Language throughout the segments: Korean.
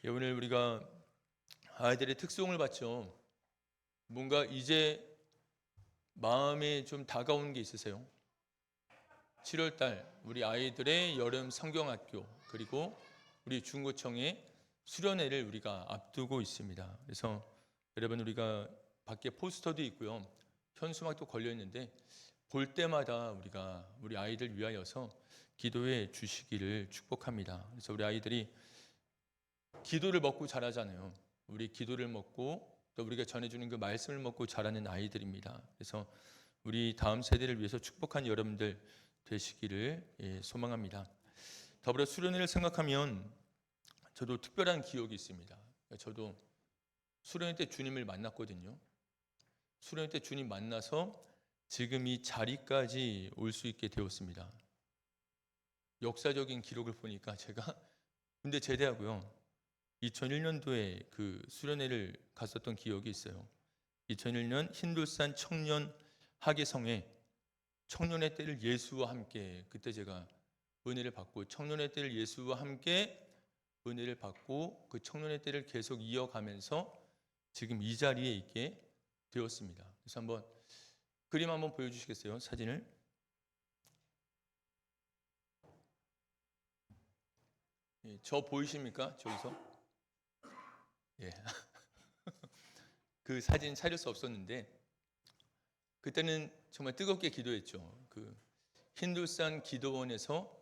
오늘 우리가 아이들의 특성을 봤죠. 뭔가 이제 마음에 좀 다가오는 게 있으세요? 7월달 우리 아이들의 여름 성경학교 그리고 우리 중고청의 수련회를 우리가 앞두고 있습니다. 그래서 여러분 우리가 밖에 포스터도 있고요. 현수막도 걸려 있는데 볼 때마다 우리가 우리 아이들 위하여서 기도해 주시기를 축복합니다. 그래서 우리 아이들이 기도를 먹고 자라잖아요. 우리 기도를 먹고 또 우리가 전해주는 그 말씀을 먹고 자라는 아이들입니다. 그래서 우리 다음 세대를 위해서 축복한 여러분들 되시기를 소망합니다. 더불어 수련회를 생각하면 저도 특별한 기억이 있습니다. 저도 수련회 때 주님을 만났거든요. 수련회 때 주님 만나서 지금 이 자리까지 올 수 있게 되었습니다. 역사적인 기록을 보니까 제가 군대 제대하고요. 2001년도에 그 수련회를 갔었던 기억이 있어요. 2001년 힌두산 청년 학예성에 청년의 때를 예수와 함께, 그때 제가 은혜를 받고 청년의 때를 예수와 함께 은혜를 받고 그 청년의 때를 계속 이어가면서 지금 이 자리에 있게 되었습니다. 그래서 한번 그림 한번 보여주시겠어요? 사진을. 저 보이십니까? 저기서? 예. 그 사진 찾을 수 없었는데 그때는 정말 뜨겁게 기도했죠. 그 힌두산 기도원에서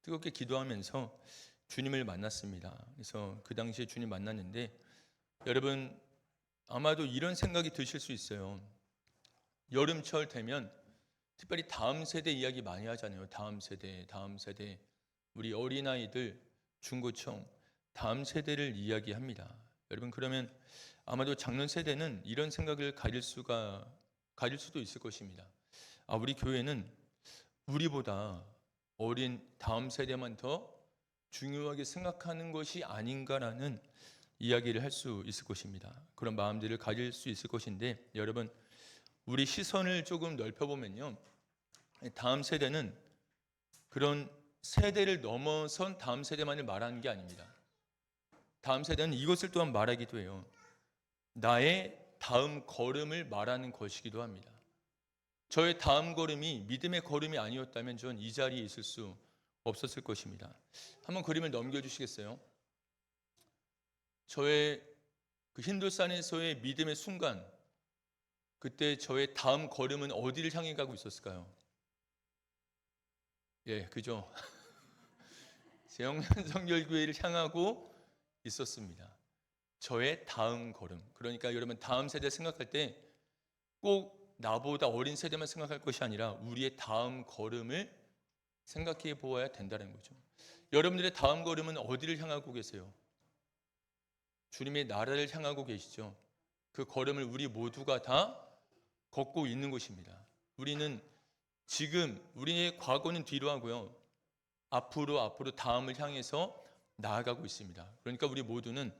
뜨겁게 기도하면서 주님을 만났습니다. 그래서 그 당시에 주님 만났는데 여러분 아마도 이런 생각이 드실 수 있어요. 여름철 되면 특별히 다음 세대 이야기 많이 하잖아요. 다음 세대 우리 어린아이들 중고청 다음 세대를 이야기합니다. 여러분 그러면 아마도 작년 세대는 이런 생각을 가질 수도 있을 것입니다. 우리 교회는 우리보다 어린 다음 세대만 더 중요하게 생각하는 것이 아닌가라는 이야기를 할 수 있을 것입니다. 그런 마음들을 가질 수 있을 것인데 여러분 우리 시선을 조금 넓혀보면요. 다음 세대는 그런 세대를 넘어선 다음 세대만을 말하는 게 아닙니다. 다음 세대는 이것을 또한 말하기도 해요. 나의 다음 걸음을 말하는 것이기도 합니다. 저의 다음 걸음이 믿음의 걸음이 아니었다면 전 이 자리에 있을 수 없었을 것입니다. 한번 그림을 넘겨주시겠어요? 저의 그 힌두산에서의 믿음의 순간, 그때 저의 다음 걸음은 어디를 향해 가고 있었을까요? 예, 그죠? 재영면성결교회를 향하고 있었습니다. 저의 다음 걸음. 그러니까 여러분 다음 세대 생각할 때 꼭 나보다 어린 세대만 생각할 것이 아니라 우리의 다음 걸음을 생각해 보아야 된다는 거죠. 여러분들의 다음 걸음은 어디를 향하고 계세요? 주님의 나라를 향하고 계시죠. 그 걸음을 우리 모두가 다 걷고 있는 것입니다. 우리는 지금 우리의 과거는 뒤로 하고요. 앞으로 다음을 향해서 나아가고 있습니다. 그러니까 우리 모두는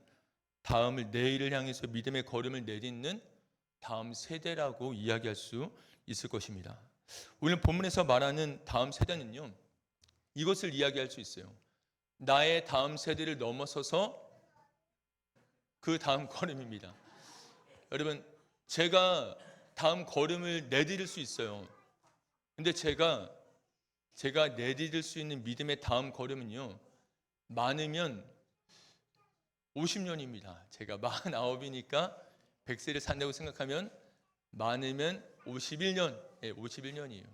다음을 내일을 향해서 믿음의 걸음을 내딛는 다음 세대라고 이야기할 수 있을 것입니다. 오늘 본문에서 말하는 다음 세대는요. 이것을 이야기할 수 있어요. 나의 다음 세대를 넘어서서 그 다음 걸음입니다. 여러분 제가 다음 걸음을 내디딜 수 있어요. 근데 제가 내디딜 수 있는 믿음의 다음 걸음은요. 많으면 50년입니다. 제가 49이니까 100세를 산다고 생각하면 많으면 51년, 51년이에요.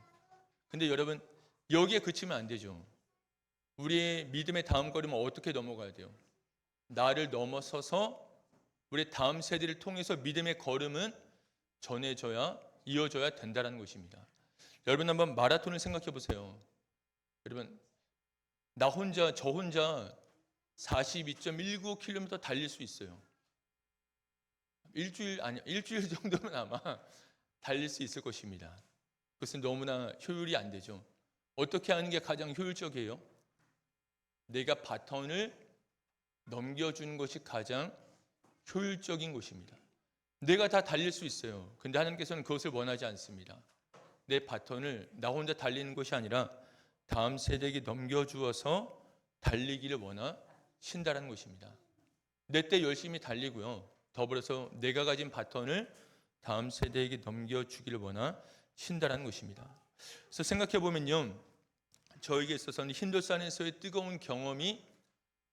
근데 여러분 여기에 그치면 안 되죠. 우리의 믿음의 다음 걸음은 어떻게 넘어가야 돼요? 나를 넘어서서 우리 다음 세대를 통해서 믿음의 걸음은 이어져야 된다는 것입니다. 여러분 한번 마라톤을 생각해 보세요. 여러분 저 혼자 42.19km 달릴 수 있어요. 일주일 정도면 아마 달릴 수 있을 것입니다. 그것은 너무나 효율이 안 되죠. 어떻게 하는 게 가장 효율적이에요? 내가 바톤을 넘겨주는 것이 가장 효율적인 것입니다. 내가 다 달릴 수 있어요. 근데 하나님께서는 그것을 원하지 않습니다. 내 바톤을 나 혼자 달리는 것이 아니라 다음 세대에게 넘겨주어서 달리기를 원하신다는 것입니다. 내 때 열심히 달리고요. 더불어서 내가 가진 바톤을 다음 세대에게 넘겨주기를 원하신다는 것입니다. 그래서 생각해 보면요, 저에게 있어서는 힌두산에서의 뜨거운 경험이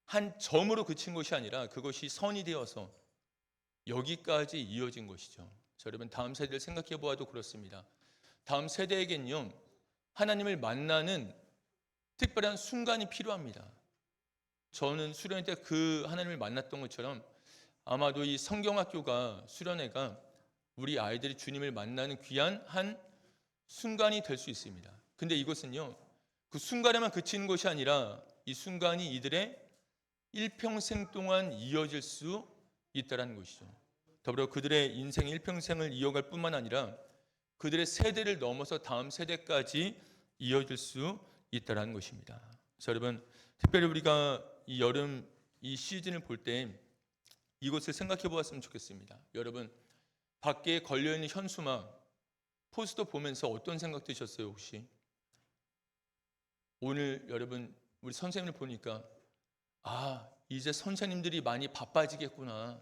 한 점으로 그친 것이 아니라 그것이 선이 되어서 여기까지 이어진 것이죠. 여러분, 다음 세대를 생각해 보아도 그렇습니다. 다음 세대에겐요, 하나님을 만나는 특별한 순간이 필요합니다. 저는 수련회 때 그 하나님을 만났던 것처럼 아마도 이 성경학교가, 수련회가 우리 아이들이 주님을 만나는 귀한 한 순간이 될 수 있습니다. 근데 이것은요, 그 순간에만 그치는 것이 아니라 이 순간이 이들의 일평생 동안 이어질 수 있다는 것이죠. 더불어 그들의 인생 일평생을 이어갈 뿐만 아니라 그들의 세대를 넘어서 다음 세대까지 이어질 수 있다는 것입니다. 그래서 여러분, 특별히 우리가 이 여름 이 시즌을 볼 때 이것을 생각해 보았으면 좋겠습니다. 여러분, 밖에 걸려있는 현수막, 포스터 보면서 어떤 생각 드셨어요, 혹시? 오늘 여러분, 우리 선생님을 보니까 이제 선생님들이 많이 바빠지겠구나.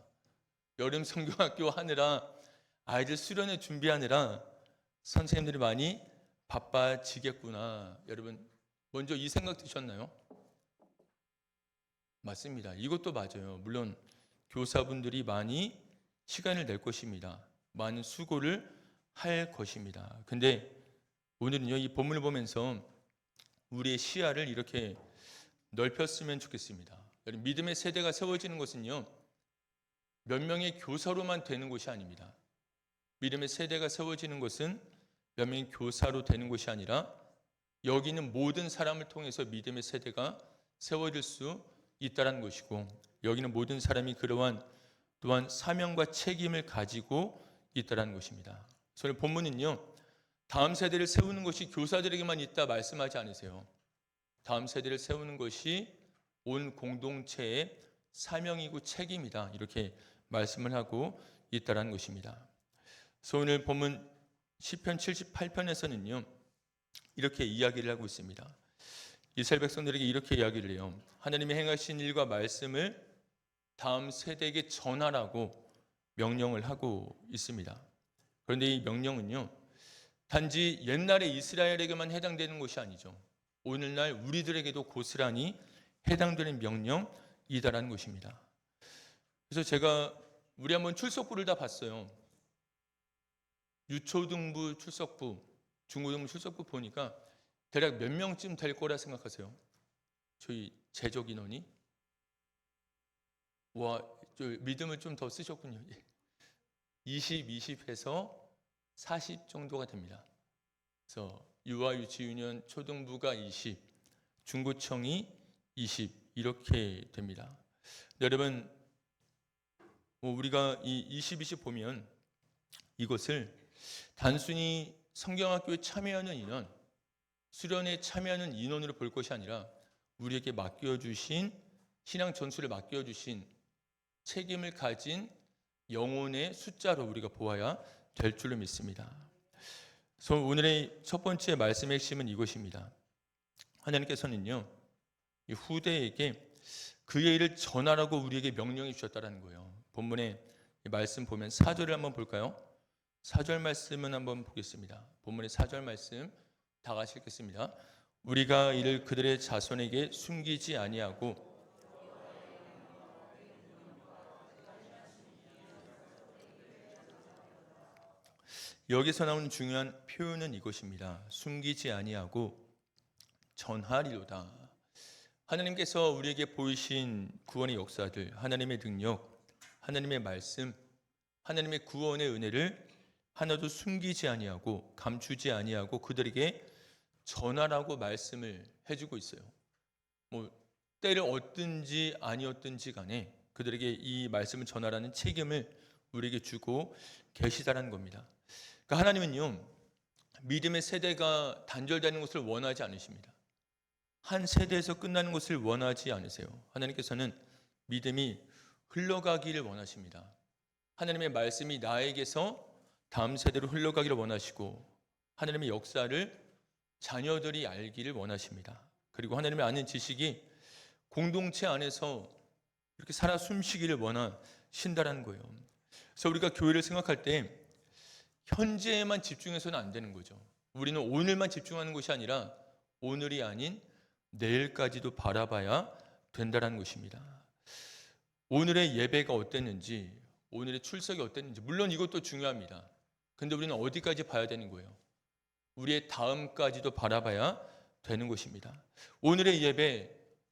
여름 성경학교 하느라, 아이들 수련회 준비하느라 선생님들이 많이 바빠지겠구나. 여러분, 먼저 이 생각 드셨나요? 맞습니다. 이것도 맞아요. 물론 교사분들이 많이 시간을 낼 것입니다. 많은 수고를 할 것입니다. 근데 오늘은요, 이 본문을 보면서 우리의 시야를 이렇게 넓혔으면 좋겠습니다. 여러분, 믿음의 세대가 세워지는 것은요, 몇 명의 교사로만 되는 것이 아닙니다. 믿음의 세대가 세워지는 것은 몇 명의 교사로 되는 것이 아니라 여기 있는 모든 사람을 통해서 믿음의 세대가 세워질 수 있다는 것이고, 여기는 모든 사람이 그러한 또한 사명과 책임을 가지고 있다는 것입니다. 그래서 본문은요, 다음 세대를 세우는 것이 교사들에게만 있다 말씀하지 않으세요. 다음 세대를 세우는 것이 온 공동체의 사명이고 책임이다, 이렇게 말씀을 하고 있다는 것입니다. 그래서 오늘 본문 시편 78편에서는요 이렇게 이야기를 하고 있습니다. 이스라엘 백성들에게 이렇게 이야기를 해요. 하나님이 행하신 일과 말씀을 다음 세대에게 전하라고 명령을 하고 있습니다. 그런데 이 명령은요, 단지 옛날의 이스라엘에게만 해당되는 것이 아니죠. 오늘날 우리들에게도 고스란히 해당되는 명령이다라는 것입니다. 그래서 우리 한번 출석부를 다 봤어요. 유초등부 출석부, 중고등부 출석부 보니까 대략 몇 명쯤 될 거라 생각하세요? 저희 재적 인원이? 믿음을 좀 더 쓰셨군요. 20 해서 40 정도가 됩니다. 그래서 유아 유치유년 초등부가 20, 중고청이 20 이렇게 됩니다. 여러분, 우리가 이 20 보면 이것을 단순히 성경학교에 참여하는 인원, 수련회에 참여하는 인원으로 볼 것이 아니라 우리에게 맡겨주신 신앙 전수를 맡겨주신 책임을 가진 영혼의 숫자로 우리가 보아야 될 줄로 믿습니다. 그래서 오늘의 첫 번째 말씀의 핵심은 이것입니다. 하나님께서는요, 이 후대에게 그의 일을 전하라고 우리에게 명령해 주셨다는 거예요. 본문의 말씀 보면 4절을 한번 볼까요? 4절 말씀은 한번 보겠습니다. 본문의 4절 말씀 다 같이 읽겠습니다. 우리가 이를 그들의 자손에게 숨기지 아니하고 여기서 나오는 중요한 표현은 이것입니다. 숨기지 아니하고 전하리로다. 하나님께서 우리에게 보이신 구원의 역사들, 하나님의 능력, 하나님의 말씀, 하나님의 구원의 은혜를 하나도 숨기지 아니하고 감추지 아니하고 그들에게 전하라고 말씀을 해주고 있어요. 때를 얻든지 아니었든지 간에 그들에게 이 말씀을 전하라는 책임을 우리에게 주고 계시다라는 겁니다. 그러니까 하나님은요, 믿음의 세대가 단절되는 것을 원하지 않으십니다. 한 세대에서 끝나는 것을 원하지 않으세요. 하나님께서는 믿음이 흘러가기를 원하십니다. 하나님의 말씀이 나에게서 다음 세대로 흘러가기를 원하시고 하나님의 역사를 자녀들이 알기를 원하십니다. 그리고 하나님의 아는 지식이 공동체 안에서 이렇게 살아 숨쉬기를 원하신다라는 거예요. 그래서 우리가 교회를 생각할 때 현재에만 집중해서는 안 되는 거죠. 우리는 오늘만 집중하는 것이 아니라 오늘이 아닌 내일까지도 바라봐야 된다는 것입니다. 오늘의 예배가 어땠는지, 오늘의 출석이 어땠는지, 물론 이것도 중요합니다. 근데 우리는 어디까지 봐야 되는 거예요? 우리의 다음까지도 바라봐야 되는 것입니다. 오늘의 예배,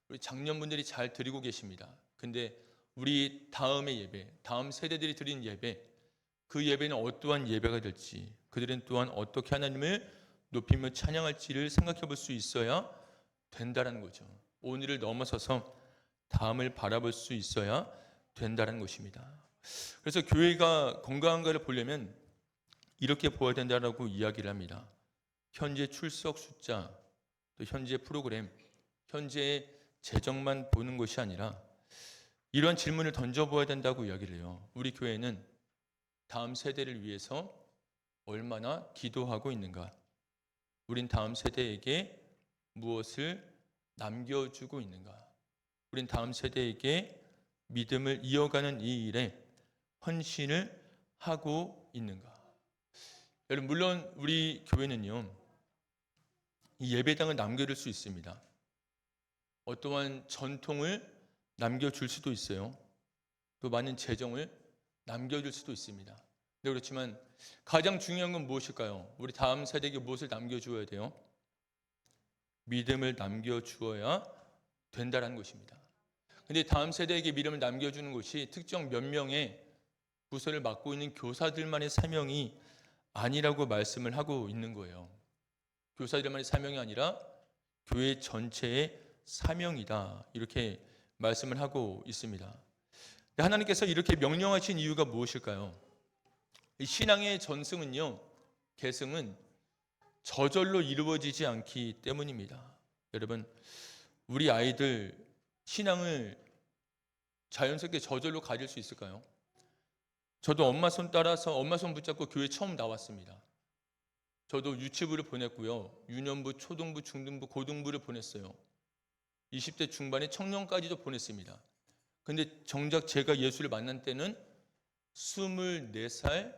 우리 장년분들이 잘 드리고 계십니다. 근데 우리 다음의 예배, 다음 세대들이 드린 예배, 그 예배는 어떠한 예배가 될지, 그들은 또한 어떻게 하나님을 높이며 찬양할지를 생각해 볼 수 있어야 된다는 거죠. 오늘을 넘어서서 다음을 바라볼 수 있어야 된다는 것입니다. 그래서 교회가 건강한가를 보려면 이렇게 보아야 된다라고 이야기를 합니다. 현재 출석 숫자, 또 현재 프로그램, 현재의 재정만 보는 것이 아니라 이런 질문을 던져보아야 된다고 이야기를 해요. 우리 교회는 다음 세대를 위해서 얼마나 기도하고 있는가? 우린 다음 세대에게 무엇을 남겨주고 있는가? 우린 다음 세대에게 믿음을 이어가는 이 일에 헌신을 하고 있는가? 여러분, 물론 우리 교회는요, 이 예배당을 남겨둘 수 있습니다. 어떠한 전통을 남겨줄 수도 있어요. 또 많은 재정을 남겨줄 수도 있습니다. 네, 그렇지만 가장 중요한 건 무엇일까요? 우리 다음 세대에게 무엇을 남겨주어야 돼요? 믿음을 남겨주어야 된다는 것입니다. 근데 다음 세대에게 믿음을 남겨주는 것이 특정 몇 명의 부서를 맡고 있는 교사들만의 사명이 아니라고 말씀을 하고 있는 거예요. 교사들만의 사명이 아니라 교회 전체의 사명이다, 이렇게 말씀을 하고 있습니다. 하나님께서 이렇게 명령하신 이유가 무엇일까요? 신앙의 전승은요, 계승은 저절로 이루어지지 않기 때문입니다. 여러분, 우리 아이들 신앙을 자연스럽게 저절로 가질 수 있을까요? 저도 엄마 손 따라서 엄마 손 붙잡고 교회 처음 나왔습니다. 저도 유치부를 보냈고요, 유년부, 초등부, 중등부, 고등부를 보냈어요. 20대 중반에 청년까지도 보냈습니다. 근데 정작 제가 예수를 만난 때는 24살,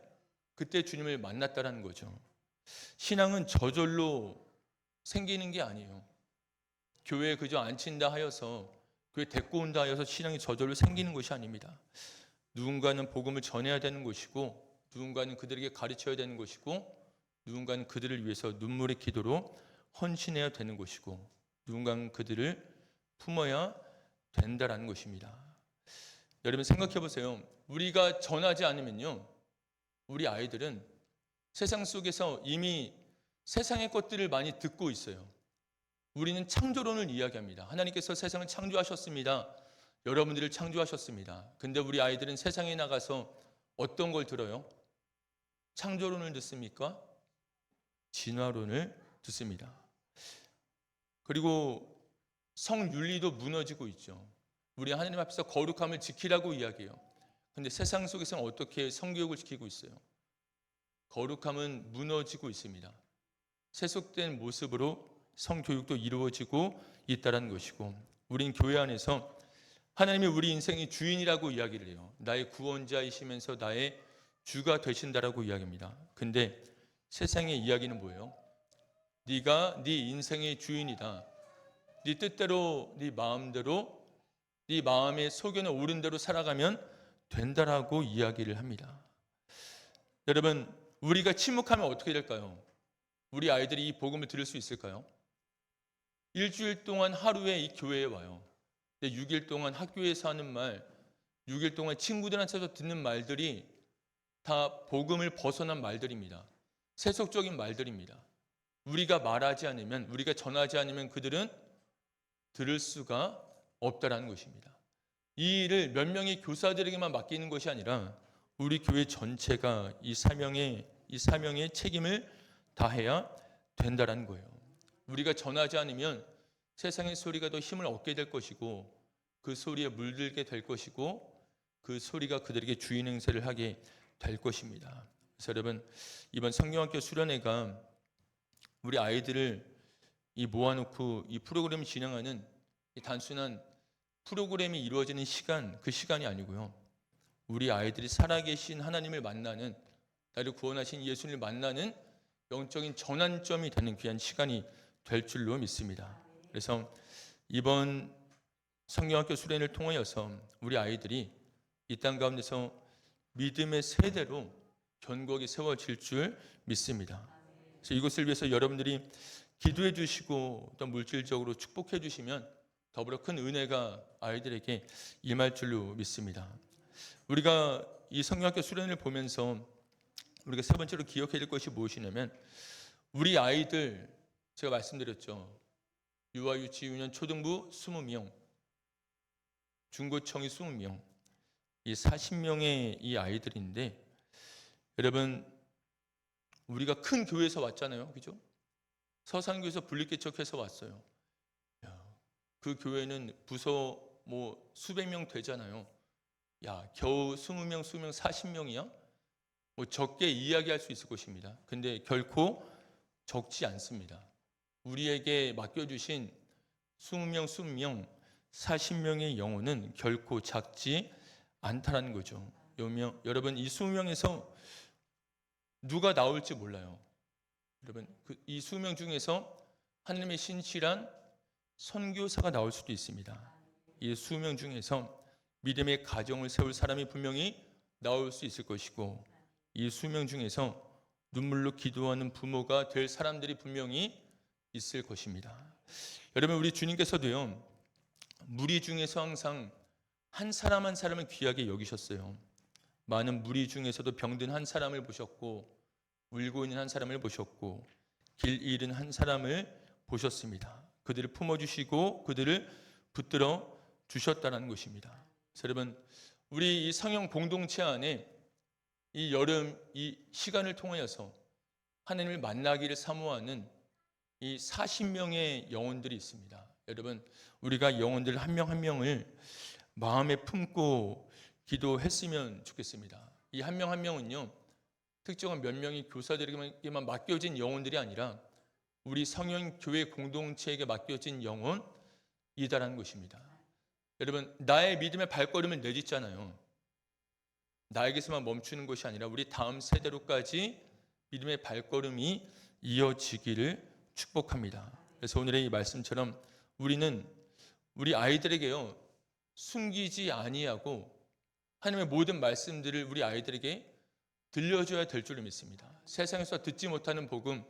그때 주님을 만났다라는 거죠. 신앙은 저절로 생기는 게 아니에요. 교회에 그저 앉힌다 하여서, 교회 데리고 온다 하여서 신앙이 저절로 생기는 것이 아닙니다. 누군가는 복음을 전해야 되는 것이고, 누군가는 그들에게 가르쳐야 되는 것이고, 누군가는 그들을 위해서 눈물의 기도로 헌신해야 되는 것이고, 누군가는 그들을 품어야 된다라는 것입니다. 여러분, 생각해 보세요. 우리가 전하지 않으면요, 우리 아이들은 세상 속에서 이미 세상의 것들을 많이 듣고 있어요. 우리는 창조론을 이야기합니다. 하나님께서 세상을 창조하셨습니다. 여러분들을 창조하셨습니다. 근데 우리 아이들은 세상에 나가서 어떤 걸 들어요? 창조론을 듣습니까? 진화론을 듣습니다. 그리고 성윤리도 무너지고 있죠. 우리 하나님 앞에서 거룩함을 지키라고 이야기해요. 근데 세상 속에서는 어떻게 성교육을 지키고 있어요? 거룩함은 무너지고 있습니다. 세속된 모습으로 성교육도 이루어지고 있다는 것이고, 우린 교회 안에서 하나님이 우리 인생의 주인이라고 이야기를 해요. 나의 구원자이시면서 나의 주가 되신다라고 이야기합니다. 근데 세상의 이야기는 뭐예요? 네가 네 인생의 주인이다. 네 뜻대로, 네 마음대로, 네 마음의 소견에 오른 대로 살아가면 된다라고 이야기를 합니다. 여러분, 우리가 침묵하면 어떻게 될까요? 우리 아이들이 이 복음을 들을 수 있을까요? 일주일 동안 하루에 이 교회에 와요. 6일 동안 학교에서 하는 말, 6일 동안 친구들한테서 듣는 말들이 다 복음을 벗어난 말들입니다. 세속적인 말들입니다. 우리가 말하지 않으면, 우리가 전하지 않으면 그들은 들을 수가 없다라는 것입니다. 이 일을 몇 명의 교사들에게만 맡기는 것이 아니라 우리 교회 전체가 이 사명의 책임을 다해야 된다라는 거예요. 우리가 전하지 않으면 세상의 소리가 더 힘을 얻게 될 것이고, 그 소리에 물들게 될 것이고, 그 소리가 그들에게 주인 행세를 하게 될 것입니다. 그래서 여러분, 이번 성경학교 수련회가 우리 아이들을 이 모아놓고 이 프로그램을 진행하는 이 단순한 프로그램이 이루어지는 시간, 그 시간이 아니고요. 우리 아이들이 살아계신 하나님을 만나는, 나를 구원하신 예수님을 만나는 영적인 전환점이 되는 귀한 시간이 될 줄로 믿습니다. 그래서 이번 성경학교 수련을 통하여서 우리 아이들이 이 땅 가운데서 믿음의 세대로 견고하게 세워질 줄 믿습니다. 그래서 이것을 위해서 여러분들이 기도해 주시고 또 물질적으로 축복해 주시면 더불어 큰 은혜가 아이들에게 임할 줄로 믿습니다. 우리가 이 성경학교 수련을 보면서 우리가 세 번째로 기억해야 될 것이 무엇이냐면, 우리 아이들, 제가 말씀드렸죠. 유아, 유치, 유년, 초등부 20명, 중고청이 20명, 이 40명의 이 아이들인데, 여러분 우리가 큰 교회에서 왔잖아요, 그죠? 서산교에서 분리개척해서 왔어요. 그 교회는 부서 뭐 수백 명 되잖아요. 겨우 20명, 20명, 40명이야? 뭐 적게 이야기할 수 있을 것입니다. 근데 결코 적지 않습니다. 우리에게 맡겨주신 20명, 20명, 40명의 영혼은 결코 작지 않다라는 거죠. 여러분 이 20명에서 누가 나올지 몰라요. 여러분 이 20명 중에서 하나님의 신실한 선교사가 나올 수도 있습니다. 이 20명 중에서 믿음의 가정을 세울 사람이 분명히 나올 수 있을 것이고, 이 20명 중에서 눈물로 기도하는 부모가 될 사람들이 분명히 있을 것입니다. 여러분 우리 주님께서도요, 무리 중에서 항상 한 사람 한 사람을 귀하게 여기셨어요. 많은 무리 중에서도 병든 한 사람을 보셨고, 울고 있는 한 사람을 보셨고, 길 잃은 한 사람을 보셨습니다. 그들을 품어주시고 그들을 붙들어 주셨다는 것입니다. 그래서 여러분 우리 이 성형 공동체 안에 이 여름 이 시간을 통하여서 하나님을 만나기를 사모하는 이 40명의 영혼들이 있습니다. 여러분 우리가 영혼들 한 명 한 명을 마음에 품고 기도했으면 좋겠습니다. 이 한 명 한 명은요, 특정한 몇 명의 교사들에게만 맡겨진 영혼들이 아니라 우리 성형교회 공동체에게 맡겨진 영혼이다라는 것입니다. 여러분 나의 믿음의 발걸음을 내딛잖아요. 나에게서만 멈추는 것이 아니라 우리 다음 세대로까지 믿음의 발걸음이 이어지기를 축복합니다. 그래서 오늘의 이 말씀처럼 우리는 우리 아이들에게요, 숨기지 아니하고 하나님의 모든 말씀들을 우리 아이들에게 들려줘야 될 줄을 믿습니다. 세상에서 듣지 못하는 복음,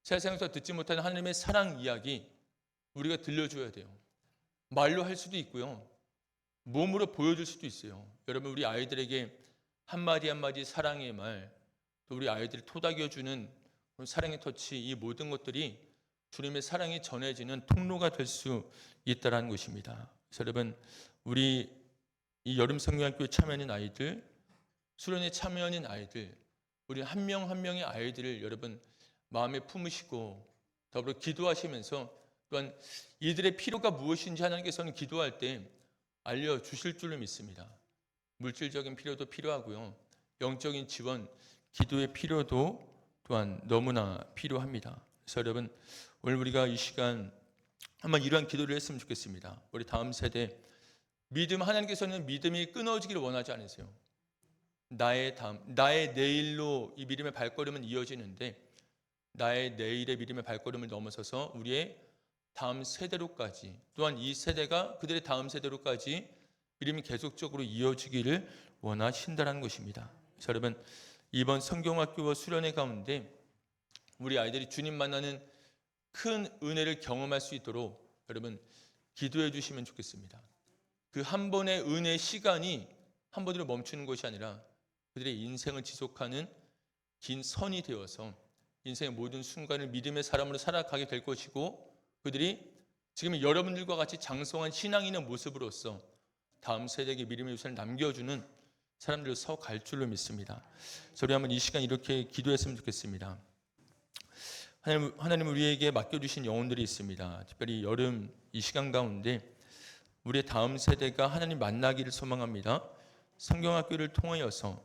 세상에서 듣지 못하는 하나님의 사랑 이야기 우리가 들려줘야 돼요. 말로 할 수도 있고요, 몸으로 보여줄 수도 있어요. 여러분 우리 아이들에게 한마디 한마디 사랑의 말, 또 우리 아이들을 토닥여주는 사랑의 터치, 이 모든 것들이 주님의 사랑이 전해지는 통로가 될 수 있다는 것입니다. 그래서 여러분 우리 이 여름 성경학교에 참여하는 아이들, 수련에 참여하는 아이들, 우리 한 명 한 명의 아이들을 여러분 마음에 품으시고 더불어 기도하시면서 또한 이들의 필요가 무엇인지 하나님께서는 기도할 때 알려주실 줄로 믿습니다. 물질적인 필요도 필요하고요, 영적인 지원, 기도의 필요도 또한 너무나 필요합니다. 그래서 여러분 오늘 우리가 이 시간 한번 이러한 기도를 했으면 좋겠습니다. 우리 다음 세대 믿음, 하나님께서는 믿음이 끊어지기를 원하지 않으세요. 나의 내일로 이 믿음의 발걸음은 이어지는데, 나의 내일의 믿음의 발걸음을 넘어서서 우리의 다음 세대로까지, 또한 이 세대가 그들의 다음 세대로까지 믿음이 계속적으로 이어지기를 원하신다는 것입니다. 그래서 여러분 이번 성경학교와 수련회 가운데 우리 아이들이 주님 만나는 큰 은혜를 경험할 수 있도록 여러분 기도해 주시면 좋겠습니다. 그 한 번의 은혜의 시간이 한 번으로 멈추는 것이 아니라 그들의 인생을 지속하는 긴 선이 되어서 인생의 모든 순간을 믿음의 사람으로 살아가게 될 것이고, 그들이 지금 여러분들과 같이 장성한 신앙 있는 모습으로서 다음 세대에게 믿음의 유산을 남겨주는 사람들로 서 갈 줄로 믿습니다. 저희 한번 이 시간 이렇게 기도했으면 좋겠습니다. 하나님 우리에게 맡겨주신 영혼들이 있습니다. 특별히 여름 이 시간 가운데 우리의 다음 세대가 하나님 만나기를 소망합니다. 성경학교를 통하여서,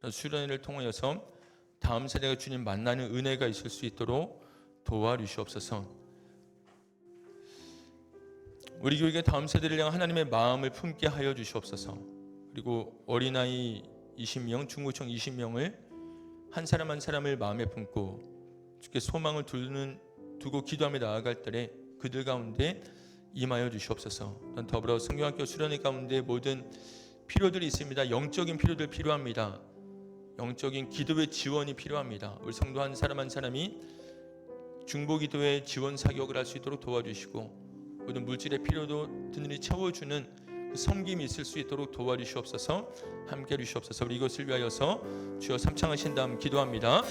수련회를 통하여서 다음 세대가 주님 만나는 은혜가 있을 수 있도록 도와주시옵소서. 우리 교육의 다음 세대를 향한 하나님의 마음을 품게 하여 주시옵소서. 그리고 어린아이 20명, 중고청 20명을 한 사람 한 사람을 마음에 품고 주께 소망을 두고 기도하며 나아갈 때에 그들 가운데 임하여 주시옵소서. 더불어 성경학교 수련회 가운데 모든 필요들이 있습니다. 영적인 필요들 필요합니다. 영적인 기도의 지원이 필요합니다. 우리 성도 한 사람 한 사람이 중보기도의 지원 사역을 할 수 있도록 도와주시고 모든 물질의 필요도 든든히 채워주는 그 섬김이 있을 수 있도록 도와주시옵소서. 함께 해주시옵소서. 우리 이것을 위하여서 주여 삼창하신 다음 기도합니다.